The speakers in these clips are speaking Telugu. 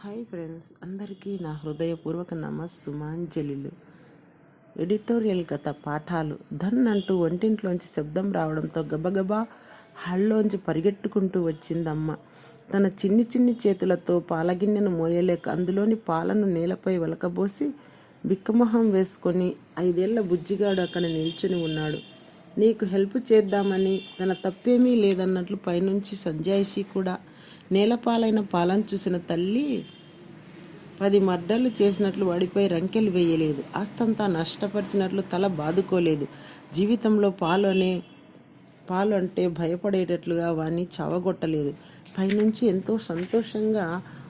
హాయ్ ఫ్రెండ్స్, అందరికీ నా హృదయపూర్వక నమస్సుమాంజలిలు. ఎడిటోరియల్ కథ పాఠాలు. ధన్ అంటూ వంటింట్లోంచి శబ్దం రావడంతో గబగబా హాల్లోంచి పరిగెట్టుకుంటూ వచ్చిందమ్మ. తన చిన్ని చిన్ని చేతులతో పాలగిన్నెను మోయలేక అందులోని పాలను నేలపై వలకబోసి బిక్కమొహం వేసుకొని 5 ఏళ్ల బుజ్జిగాడు అక్కడ నిల్చుని ఉన్నాడు. నీకు హెల్ప్ చేద్దామని తన తప్పేమీ లేదన్నట్లు పైనుంచి సంజాయిషి కూడా. నేలపాలైన పాలను చూసిన తల్లి 10 మర్డర్లు చేసినట్లు వాడిపై రంకెలు వేయలేదు. ఆస్తంతా నష్టపరిచినట్లు తల బాదుకోలేదు. జీవితంలో పాలు అంటే భయపడేటట్లుగా వాణ్ణి చావగొట్టలేదు. పైనుంచి ఎంతో సంతోషంగా,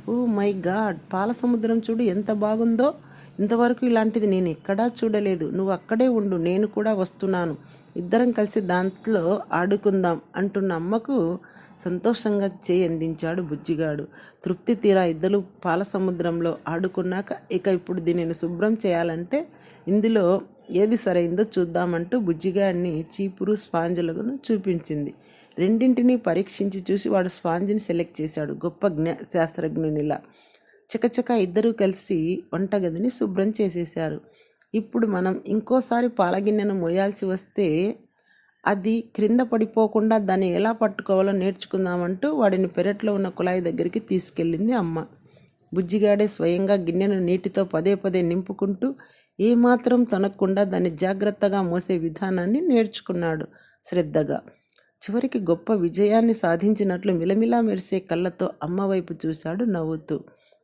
ఓ మై గాడ్, పాల సముద్రం చూడు ఎంత బాగుందో, ఇంతవరకు ఇలాంటిది నేను ఎక్కడా చూడలేదు. నువ్వు అక్కడే ఉండు, నేను కూడా వస్తున్నాను, ఇద్దరం కలిసి దాంట్లో ఆడుకుందాం అంటున్న అమ్మకు సంతోషంగా అందించాడు బుజ్జిగాడు. తృప్తి తీరా ఇద్దరు పాల సముద్రంలో ఆడుకున్నాక ఇప్పుడు దీనిని శుభ్రం చేయాలంటే ఇందులో ఏది సరైందో చూద్దామంటూ బుజ్జిగాడిని చీపురు స్పాంజులను చూపించింది. రెండింటినీ పరీక్షించి చూసి వాడు స్పాంజిని సెలెక్ట్ చేశాడు. గొప్ప శాస్త్రజ్ఞునిలా చకచక ఇద్దరూ కలిసి వంటగదిని శుభ్రం చేసేశారు. ఇప్పుడు మనం ఇంకోసారి పాలగిన్నెను మోయాల్సి వస్తే అది క్రింద పడిపోకుండా దాన్ని ఎలా పట్టుకోవాలో నేర్చుకుందామంటూ వాడిని పెరట్లో ఉన్న కుళాయి దగ్గరికి తీసుకెళ్ళింది అమ్మ. బుజ్జిగాడే స్వయంగా గిన్నెను నీటితో పదే పదే నింపుకుంటూ ఏమాత్రం తొనకుండా దాన్ని జాగ్రత్తగా మోసే విధానాన్ని నేర్చుకున్నాడు శ్రద్ధగా. చివరికి గొప్ప విజయాన్ని సాధించినట్లు మిలమిలా మెరిసే కళ్ళతో అమ్మ వైపు చూశాడు నవ్వుతూ.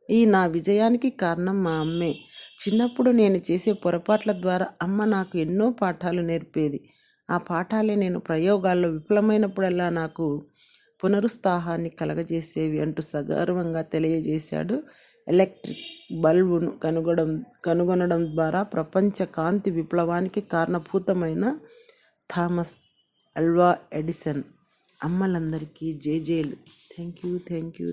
ఈ నా విజయానికి కారణం మా అమ్మే. చిన్నప్పుడు నేను చేసే పొరపాట్ల ద్వారా అమ్మ నాకు ఎన్నో పాఠాలు నేర్పేది. ఆ పాఠాలే నేను ప్రయోగాల్లో విఫలమైనప్పుడల్లా నాకు పునరుత్సాహాన్ని కలగజేసేవి అంటూ సగర్వంగా తెలియజేశాడు. ఎలక్ట్రిక్ బల్బును కనుగొనడం ద్వారా ప్రపంచ కాంతి విప్లవానికి కారణభూతమైన థామస్ ఆల్వా ఎడిసన్. అమ్మలందరికీ జేజేలు. Thank you.